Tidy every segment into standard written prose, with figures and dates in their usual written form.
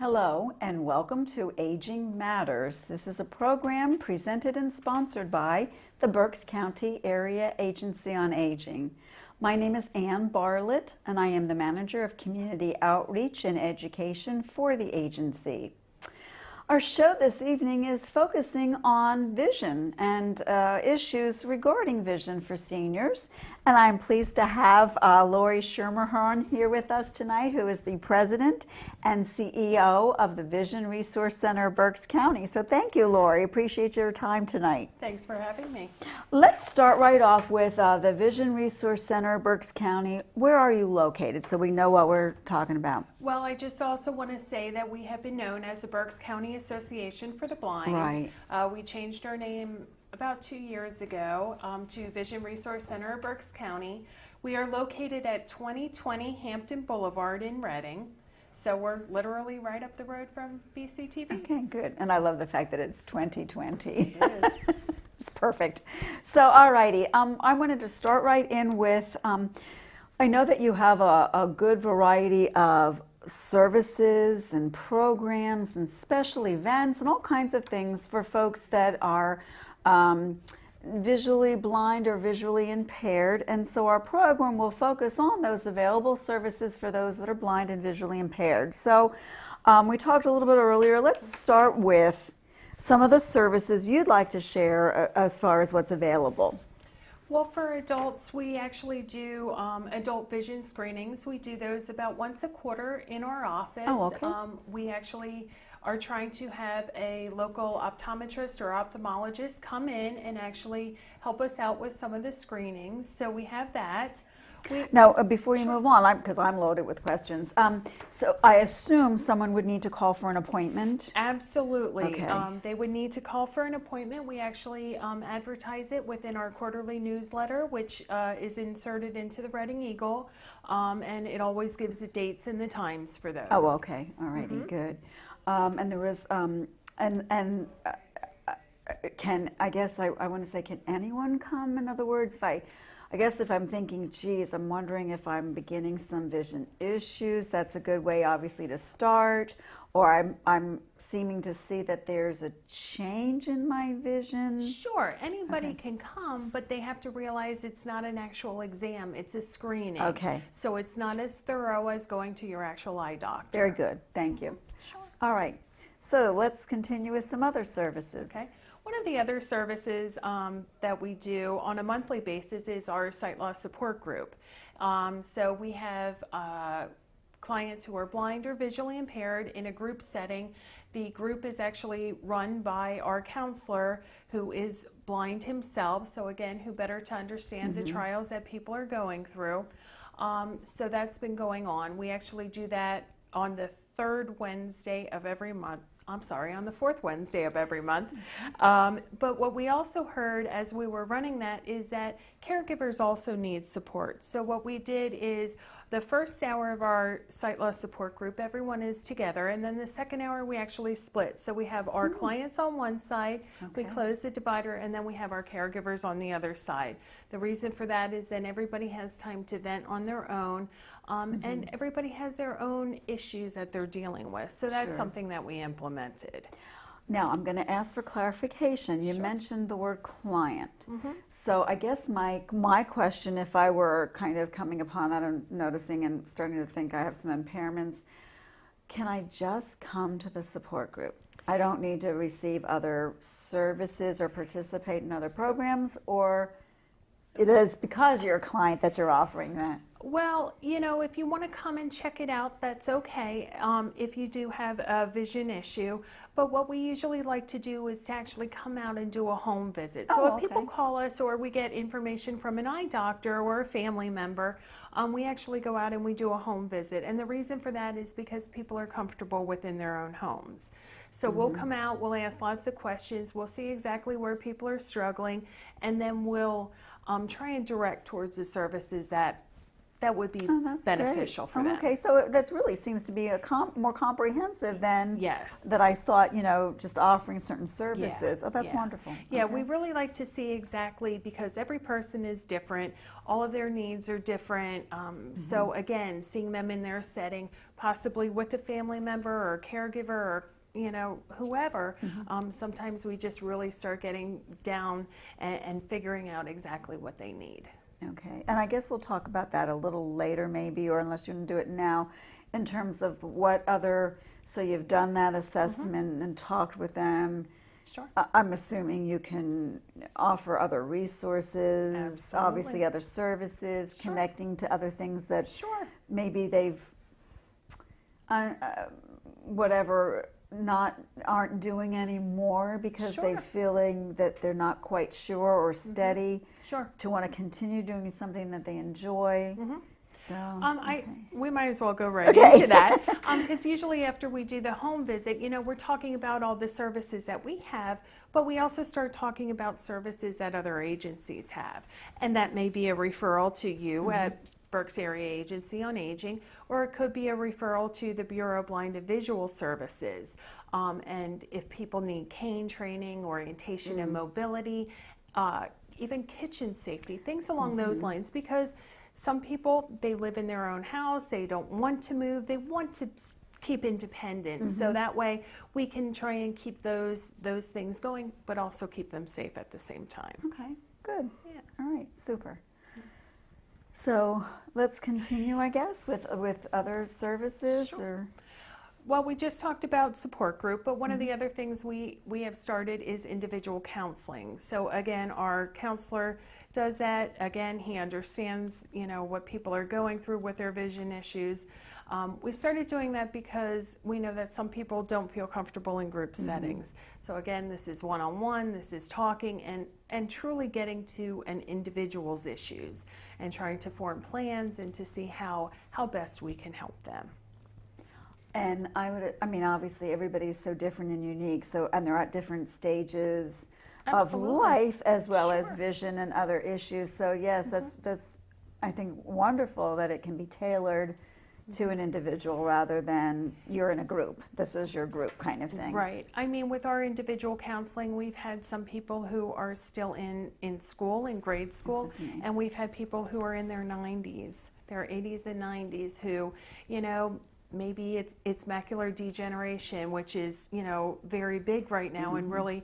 Hello and welcome to Aging Matters. This is a program presented and sponsored by the Berks County Area Agency on Aging. My name is Ann Barlet and I am the Manager of Community Outreach and Education for the agency. Our show this evening is focusing on vision and issues regarding vision for seniors. And I'm pleased to have Lori Schermerhorn here with us tonight, who is the President and CEO of the Vision Resource Center of Berks County. So thank you, Lori. Appreciate your time tonight. Thanks for having me. Let's start right off with the Vision Resource Center of Berks County. Where are you located so we know what we're talking about? Well, I just also want to say that we have been known as the Berks County Association for the Blind. Right. We changed our name about 2 years ago to Vision Resource Center of Berks County. We are located at 2020 Hampton Boulevard in Reading. So we're literally right up the road from BCTV. Okay, good. And I love the fact that it's 2020. It is. It's perfect. So, all righty. I wanted to start right in with, I know that you have a good variety of services and programs and special events and all kinds of things for folks that are visually blind or visually impaired, and so our program will focus on those available services for those that are blind and visually impaired. So we talked a little bit earlier. Let's start with some of the services you'd like to share as far as what's available. Well, for adults, we actually do adult vision screenings. We do those about once a quarter in our office. Oh, okay. We actually are trying to have a local optometrist or ophthalmologist come in and actually help us out with some of the screenings. So we have that. Now, before you move on, because I'm loaded with questions, so I assume someone would need to call for an appointment? Absolutely. Okay. They would need to call for an appointment. We actually advertise it within our quarterly newsletter, which is inserted into the Reading Eagle, and it always gives the dates and the times for those. Oh, okay. All righty, good. And there was, can, I guess I want to say, can anyone come? In other words, I guess if I'm thinking, geez, I'm wondering if I'm beginning some vision issues, that's a good way, obviously, to start. Or I'm seeming to see that there's a change in my vision. Sure, anybody can come, but they have to realize it's not an actual exam, it's a screening. Okay. So it's not as thorough as going to your actual eye doctor. Very good, thank you. Sure. All right, so let's continue with some other services. Okay. One of the other services that we do on a monthly basis is our sight loss support group. So we have clients who are blind or visually impaired in a group setting. The group is actually run by our counselor who is blind himself, so again, who better to understand the trials that people are going through. So that's been going on. We actually do that on the third Wednesday of every month. I'm sorry, on the fourth Wednesday of every month. But what we also heard as we were running that is that caregivers also need support. So what we did is the first hour of our sight loss support group, everyone is together, and then the second hour we actually split. So we have our clients on one side, we close the divider, and then we have our caregivers on the other side. The reason for that is then everybody has time to vent on their own, and everybody has their own issues that they're dealing with. So that's something that we implemented. Now, I'm going to ask for clarification. You mentioned the word client. So I guess my question, if I were kind of coming upon that and noticing and starting to think I have some impairments, can I just come to the support group? I don't need to receive other services or participate in other programs, or it is because you're a client that you're offering that? Well, you know, if you want to come and check it out, that's okay, if you do have a vision issue. But what we usually like to do is to actually come out and do a home visit. So if people call us or we get information from an eye doctor or a family member, we actually go out and we do a home visit. And the reason for that is because people are comfortable within their own homes. So we'll come out, we'll ask lots of questions, we'll see exactly where people are struggling, and then we'll try and direct towards the services that that would be Oh, that's beneficial great. for them. Okay, so that really seems to be a more comprehensive than Yes. that I thought, just offering certain services. Yeah, Oh, that's yeah. wonderful. Yeah, Okay. we really like to see exactly, because every person is different, all of their needs are different. So again, seeing them in their setting, possibly with a family member or a caregiver or whoever, sometimes we just really start getting down and figuring out exactly what they need. Okay, and I guess we'll talk about that a little later maybe, or unless you can do it now, in terms of what other, so you've done that assessment and talked with them. Sure. I'm assuming you can offer other resources, Absolutely. obviously other services, Sure. connecting to other things that Sure. maybe they've, aren't doing anymore because Sure. they're feeling that they're not quite sure or steady Sure. to want to continue doing something that they enjoy. So, okay. We might as well go right Okay. into that, because usually after we do the home visit, we're talking about all the services that we have, but we also start talking about services that other agencies have, and that may be a referral to you at Berks Area Agency on Aging, or it could be a referral to the Bureau of Blind and Visual Services. And if people need cane training, orientation and mobility, even kitchen safety, things along those lines, because some people, they live in their own house, they don't want to move, they want to keep independent. So that way we can try and keep those things going, but also keep them safe at the same time. Okay, good. Yeah. All right, super. So let's continue, I guess, with other services. Sure. Or Well, we just talked about support group, but one of the other things we have started is individual counseling. So again, our counselor does that. Again, he understands, what people are going through with their vision issues. We started doing that because we know that some people don't feel comfortable in group settings. So again, this is one-on-one, this is talking and truly getting to an individual's issues and trying to form plans and to see how best we can help them. And obviously everybody's so different and unique. And they're at different stages Absolutely. of life as well as Sure. vision and other issues. So yes, that's I think wonderful that it can be tailored to an individual rather than you're in a group. This is your group kind of thing. Right. With our individual counseling, we've had some people who are still in school, in grade school, This is me. and we've had people who are in their 90s, their 80s and 90s, who, maybe it's macular degeneration, which is, very big right now and really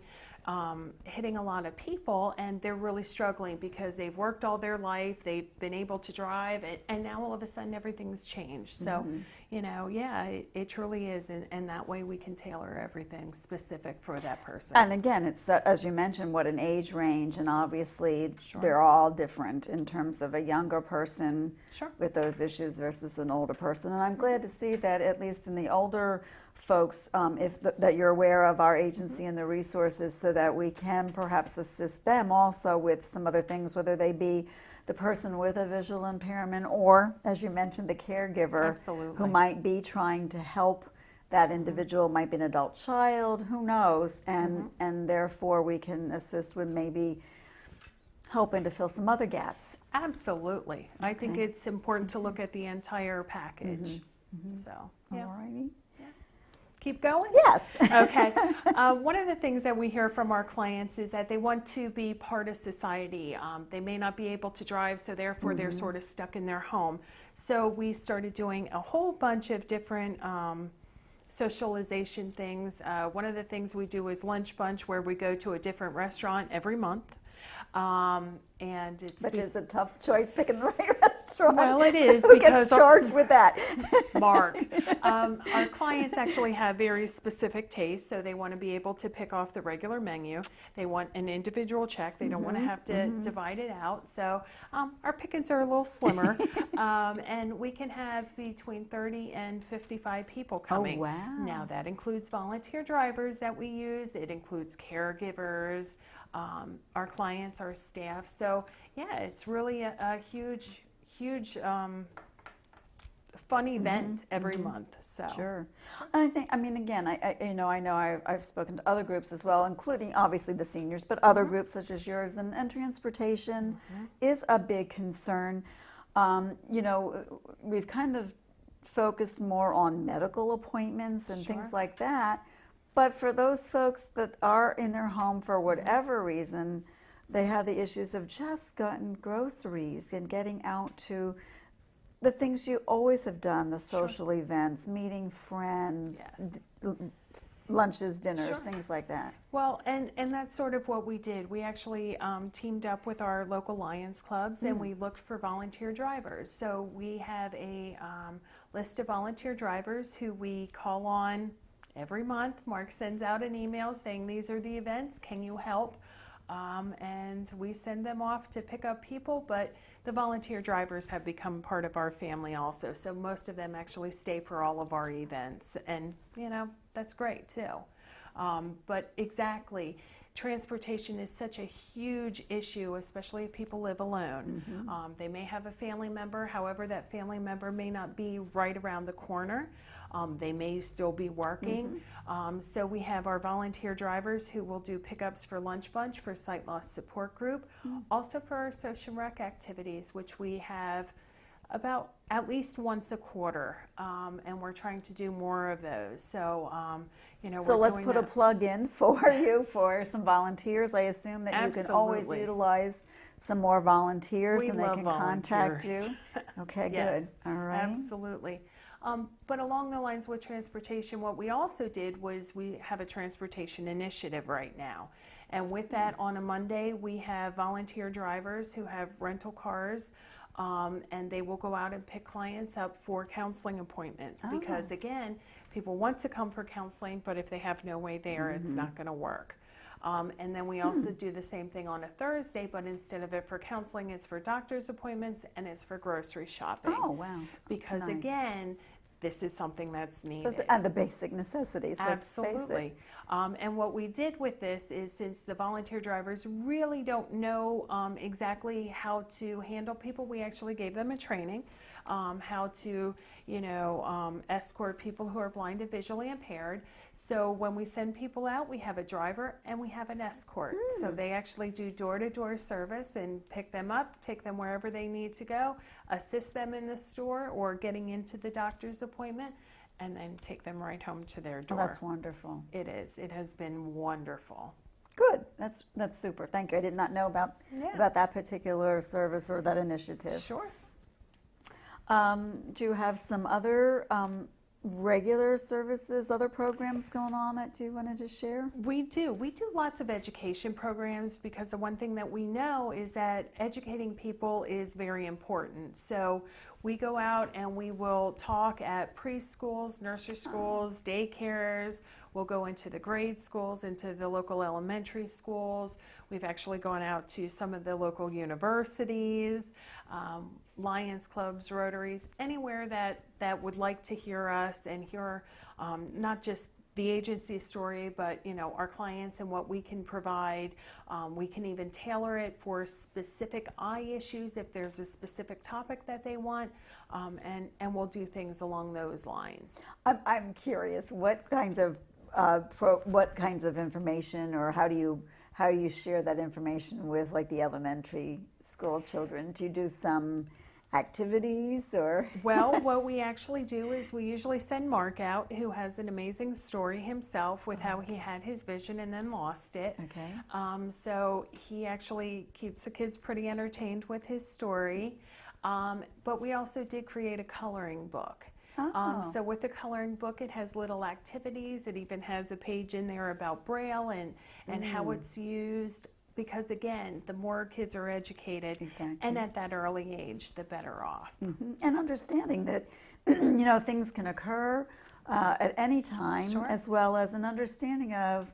hitting a lot of people, and they're really struggling because they've worked all their life, they've been able to drive, and now all of a sudden everything's changed. So, it truly is, and that way we can tailor everything specific for that person. And again, it's as you mentioned, what an age range, and obviously Sure. they're all different in terms of a younger person Sure. with those issues versus an older person. And I'm glad to see that at least in the older folks, that you're aware of our agency and the resources so that we can perhaps assist them also with some other things, whether they be the person with a visual impairment or, as you mentioned, the caregiver Absolutely. who might be trying to help that individual, might be an adult child, who knows, and therefore we can assist with maybe helping to fill some other gaps. Absolutely. I think it's important to look at the entire package. So, yeah. All righty. Keep going? Yes. Okay. One of the things that we hear from our clients is that they want to be part of society. They may not be able to drive, so therefore they're sort of stuck in their home. So we started doing a whole bunch of different socialization things. One of the things we do is lunch bunch, where we go to a different restaurant every month. And it's Which is a tough choice, picking the right restaurant. Well, it is, Who because gets charged with that? Mark. Our clients actually have very specific tastes, so they want to be able to pick off the regular menu. They want an individual check. They don't want to have to divide it out. So our pickings are a little slimmer, and we can have between 30 and 55 people coming. Oh, wow. Now, that includes volunteer drivers that we use. It includes caregivers, our clients, our staff. So, yeah, it's really a huge fun event every month. So Sure. And I think, again, I know I've spoken to other groups as well, including obviously the seniors, but other groups such as yours, and transportation is a big concern. You know, we've kind of focused more on medical appointments and things like that. But for those folks that are in their home for whatever reason, they have the issues of just getting groceries and getting out to the things you always have done, the social events, meeting friends, lunches, dinners, things like that. Well, and that's sort of what we did. We actually teamed up with our local Lions clubs and we looked for volunteer drivers. So we have a list of volunteer drivers who we call on every month. Mark sends out an email saying these are the events, can you help? And we send them off to pick up people, but the volunteer drivers have become part of our family also. So most of them actually stay for all of our events, and you know, that's great too. But exactly, transportation is such a huge issue, especially if people live alone. They may have a family member, however that family member may not be right around the corner. They may still be working. So we have our volunteer drivers who will do pickups for Lunch Bunch, for Sight Loss Support Group, also for our social rec activities, which we have about at least once a quarter, and we're trying to do more of those. So, you know, so let's put a plug in for you for some volunteers. I assume that you can always utilize some more volunteers, and they can contact you. Okay, good. All right. Absolutely. But along the lines with transportation, what we also did was we have a transportation initiative right now. And with that, on a Monday, we have volunteer drivers who have rental cars, and they will go out and pick clients up for counseling appointments. Because again, people want to come for counseling, but if they have no way there, it's not going to work. And then we also do the same thing on a Thursday, but instead of it for counseling, it's for doctor's appointments and it's for grocery shopping. Oh, wow. Because again, this is something that's needed. And the basic necessities. Absolutely. And what we did with this is, since the volunteer drivers really don't know exactly how to handle people, we actually gave them a training how to, you know, escort people who are blind and visually impaired. So when we send people out, we have a driver and we have an escort. So they actually do door-to-door service and pick them up, take them wherever they need to go, assist them in the store or getting into the doctor's appointment, and then take them right home to their door. Oh, that's wonderful. It is. It has been wonderful. Good. That's super. Thank you. I did not know about that particular service or that initiative. Sure. Do you have some other regular services, other programs going on that you wanted to share? We do. We do lots of education programs, because the one thing that we know is that educating people is very important. So we go out and we will talk at preschools, nursery schools, daycares. We'll go into the grade schools, into the local elementary schools. We've actually gone out to some of the local universities, Lions clubs, Rotaries, anywhere that would like to hear us and hear not just the agency story, but you know, our clients and what we can provide. We can even tailor it for specific eye issues if there's a specific topic that they want, and we'll do things along those lines. I'm curious, what kinds of information, or how do you share that information with, like, the elementary school children? Do you do some activities, or? Well, what we actually do is we usually send Mark out, who has an amazing story himself with how he had his vision and then lost it. Okay. So he actually keeps the kids pretty entertained with his story. But we also did create a coloring book. So with the coloring book, it has little activities. It even has a page in there about Braille and how it's used. Because again, the more kids are educated, and at that early age, the better off. And understanding that, you know, things can occur at any time, as well as an understanding of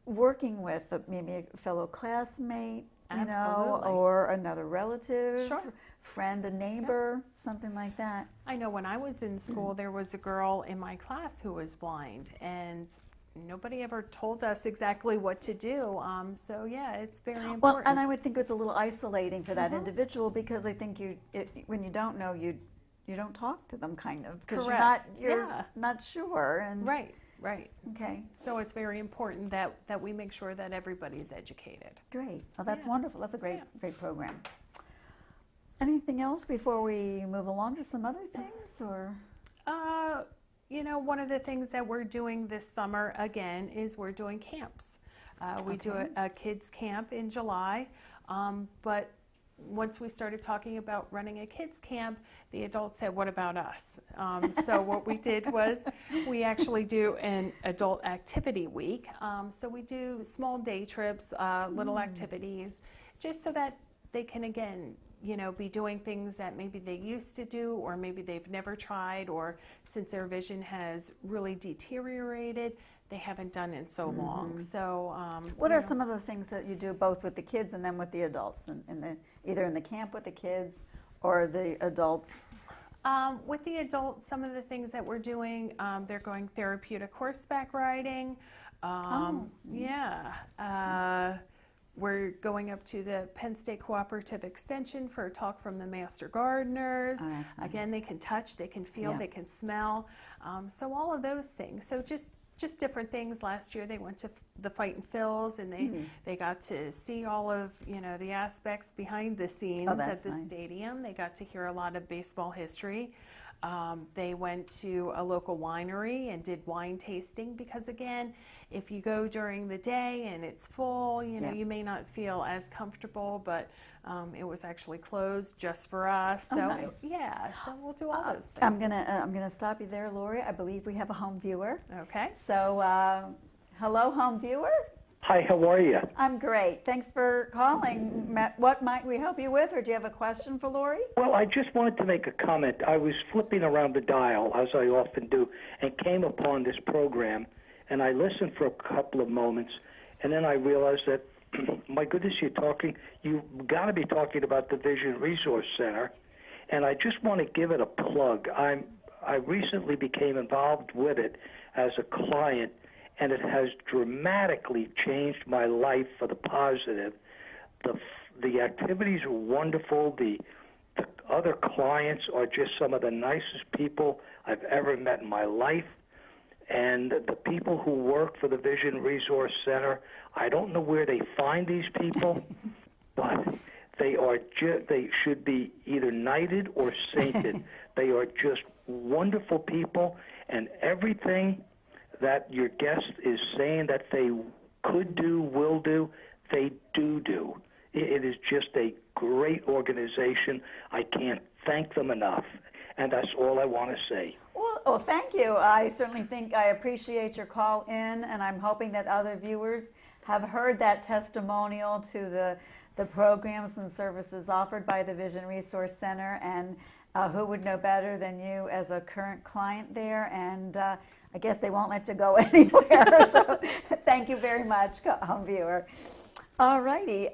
working with maybe a fellow classmate, you know, or another relative, friend, a neighbor, something like that. I know when I was in school, there was a girl in my class who was blind, and nobody ever told us exactly what to do. So yeah, it's very important. Well, and I would think it's a little isolating for that individual, because I think when you don't know, you don't talk to them, kind of, because you're not sure. And right. Okay. So it's very important that we make sure that everybody's educated. Great. Well, that's wonderful. That's a great program. Anything else before we move along to some other things, or? You know, one of the things that we're doing this summer again is we're doing camps. We do a kids camp in July, but once we started talking about running a kids camp, the adults said, what about us? So what we did was we actually do an adult activity week. So we do small day trips, little activities, just so that they can, again, you know, be doing things that maybe they used to do, or maybe they've never tried, or since their vision has really deteriorated, they haven't done it so long. So what are some of the things that you do both with the kids and then with the adults, either in the camp with the kids or the adults? With the adults, some of the things that we're doing, they're going therapeutic horseback riding. We're going up to the Penn State Cooperative Extension for a talk from the Master Gardeners. Oh, that's nice. Again, they can touch, they can feel, they can smell. So all of those things. So just different things. Last year they went to the Fight and Fills, and they got to see all of, you know, the aspects behind the scenes at the stadium. They got to hear a lot of baseball history. They went to a local winery and did wine tasting, because again, if you go during the day and it's full, you know, you may not feel as comfortable, but it was actually closed just for us. So nice. So we'll do all those things. I'm gonna stop you there, Lori. I believe we have a home viewer. Okay. So hello, home viewer. Hi, how are you? I'm great. Thanks for calling. What might we help you with, or do you have a question for Lori? Well, I just wanted to make a comment. I was flipping around the dial, as I often do, and came upon this program, and I listened for a couple of moments, and then I realized that, my goodness, you've got to be talking about the Vision Resource Center, and I just want to give it a plug. I recently became involved with it as a client, and it has dramatically changed my life for the positive. The activities are wonderful. The other clients are just some of the nicest people I've ever met in my life. And the people who work for the Vision Resource Center, I don't know where they find these people, but they should be either knighted or sainted. They are just wonderful people, and everything that your guest is saying that they could do, will do, they do. It is just a great organization. I can't thank them enough, and that's all I want to say. Well, thank you. I certainly think I appreciate your call in, and I'm hoping that other viewers have heard that testimonial to the programs and services offered by the Vision Resource Center, and who would know better than you as a current client there, and I guess they won't let you go anywhere. So thank you very much, home viewer. All righty.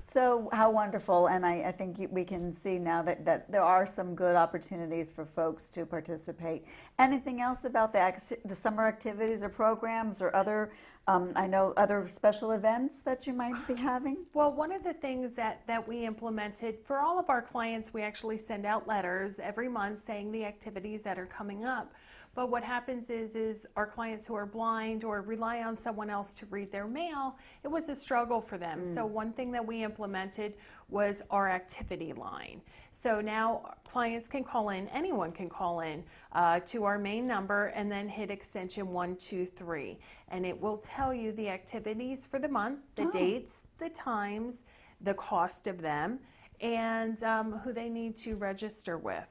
So how wonderful, and I think we can see now that there are some good opportunities for folks to participate. Anything else about the summer activities or programs or other, I know other special events that you might be having? Well, one of the things that we implemented for all of our clients, we actually send out letters every month saying the activities that are coming up. But what happens is our clients who are blind or rely on someone else to read their mail, it was a struggle for them. So one thing that we implemented was our activity line. So now clients can call in, anyone can call in to our main number and then hit extension 123. And it will tell you the activities for the month, the dates, the times, the cost of them, and who they need to register with.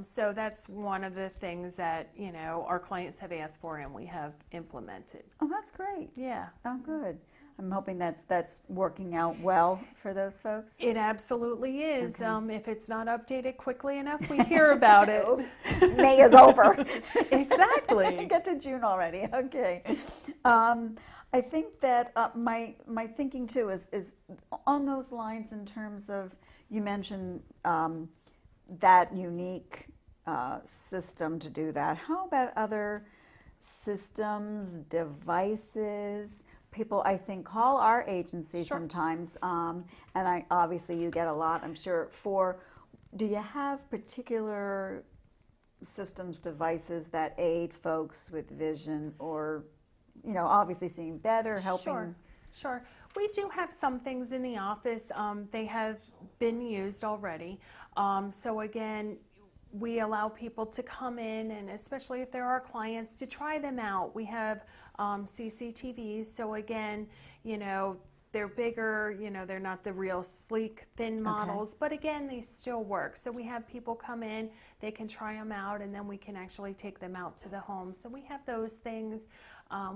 So that's one of the things that, you know, our clients have asked for and we have implemented. Oh, that's great. Yeah. Oh, good. I'm hoping that's working out well for those folks. It absolutely is. Okay. If it's not updated quickly enough, we hear about it. Oops. May is over. Exactly. Get to June already. Okay. I think that my thinking too is on those lines in terms of, you mentioned that unique system to do that. How about other systems, devices? People, I think, call our agency sometimes, and obviously you get a lot, I'm sure, do you have particular systems, devices that aid folks with vision or, you know, obviously seeing better, helping? Sure. We do have some things in the office. They have been used already. So again, we allow people to come in, and especially if there are clients, to try them out. We have CCTVs, so again, you know, they're bigger, you know, they're not the real sleek, thin models, but again, they still work. So we have people come in, they can try them out, and then we can actually take them out to the home. So we have those things.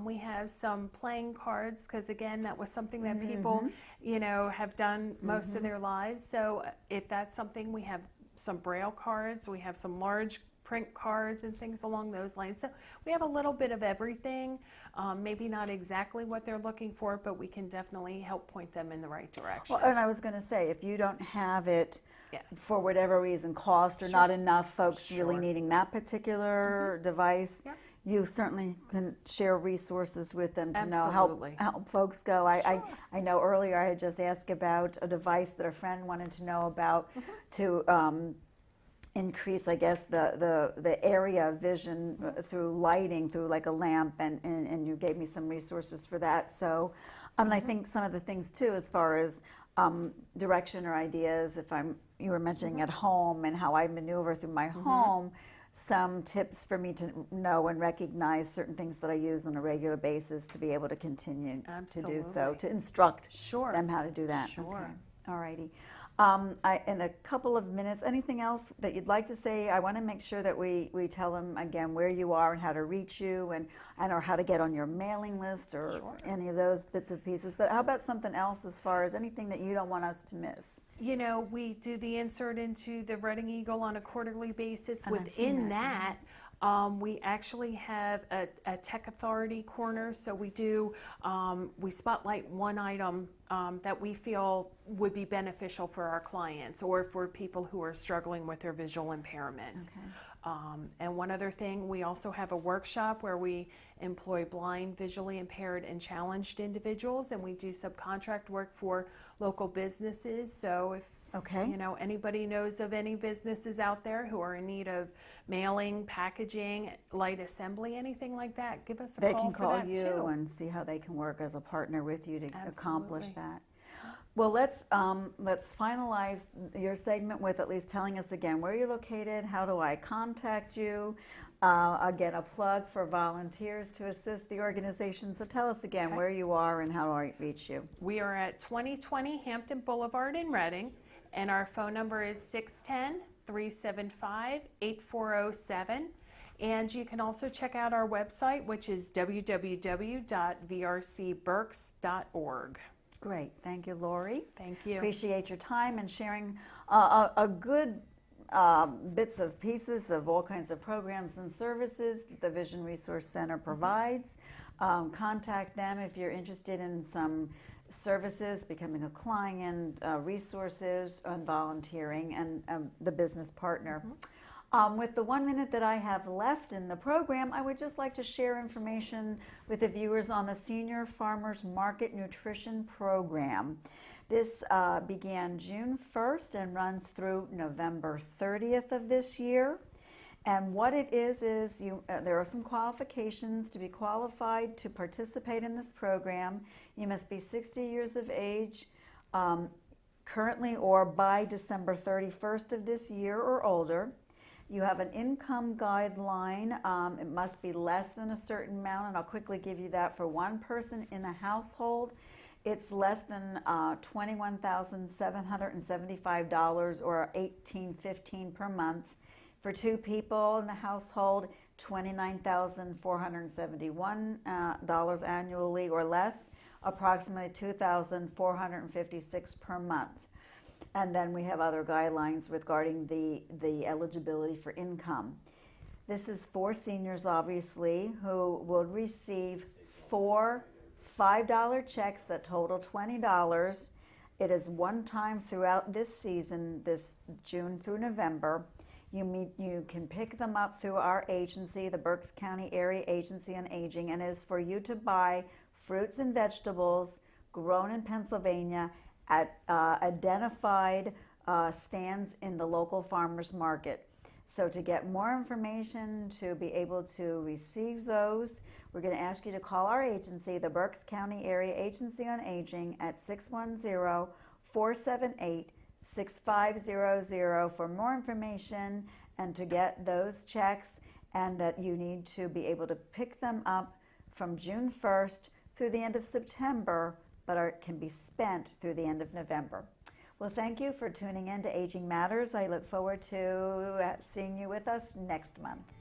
We have some playing cards, because again, that was something that people, you know, have done most of their lives. So if that's something, we have some Braille cards, we have some large print cards and things along those lines. So we have a little bit of everything, maybe not exactly what they're looking for, but we can definitely help point them in the right direction. Well, and I was going to say, if you don't have it, Yes. for whatever reason, cost or not enough folks really Sure. needing that particular device, Yep. you certainly can share resources with them to Absolutely. know help folks go. I know earlier I had just asked about a device that a friend wanted to know about to increase, I guess, the area of vision through lighting, through like a lamp, and you gave me some resources for that. So, and I think some of the things too, as far as direction or ideas, you were mentioning at home and how I maneuver through my home, some tips for me to know and recognize certain things that I use on a regular basis to be able to continue to do so, Absolutely. to instruct Sure. them how to do that. Sure. Okay. All righty. In a couple of minutes, anything else that you'd like to say? I want to make sure that we tell them again where you are and how to reach you, and or how to get on your mailing list, or Sure. any of those bits and pieces. But how about something else, as far as anything that you don't want us to miss? You know, we do the insert into the Reading Eagle on a quarterly basis. And I've seen Within that, that, we actually have a tech authority corner. So we do, we spotlight one item that we feel would be beneficial for our clients or for people who are struggling with their visual impairment. And one other thing, we also have a workshop where we employ blind, visually impaired, and challenged individuals, and we do subcontract work for local businesses. So if you know, anybody knows of any businesses out there who are in need of mailing, packaging, light assembly, anything like that, give us a They call can for call that you too. and see how they can work as a partner with you to accomplish Absolutely. that. Well, let's finalize your segment with at least telling us again where you're located, how do I contact you, again, a plug for volunteers to assist the organization. So tell us again where you are and how do I reach you. We are at 2020 Hampton Boulevard in Reading, and our phone number is 610-375-8407. And you can also check out our website, which is www.vrcberks.org. Great. Thank you, Lori. Thank you. Appreciate your time and sharing a good bits of pieces of all kinds of programs and services that the Vision Resource Center provides. Contact them if you're interested in some services, becoming a client, resources, and volunteering, and the business partner. With the 1 minute that I have left in the program, I would just like to share information with the viewers on the Senior Farmers Market Nutrition Program. This began June 1st and runs through November 30th of this year. And what it is there are some qualifications to be qualified to participate in this program. You must be 60 years of age currently or by December 31st of this year or older. You have an income guideline. It must be less than a certain amount, and I'll quickly give you that. For one person in a household, it's less than $21,775 or $1,815 per month. For two people in the household, $29,471 annually or less, approximately $2,456 per month. And then we have other guidelines regarding the eligibility for income. This is for seniors, obviously, who will receive 4 $5 checks that total $20. It is one time throughout this season, this June through November. You can pick them up through our agency, the Berks County Area Agency on Aging, and it is for you to buy fruits and vegetables grown in Pennsylvania at identified stands in the local farmers market. So to get more information, to be able to receive those, we're going to ask you to call our agency, the Berks County Area Agency on Aging, at 610-478-6500 for more information and to get those checks, and that you need to be able to pick them up from June 1st through the end of September, but can be spent through the end of November. Well, thank you for tuning in to Aging Matters. I look forward to seeing you with us next month.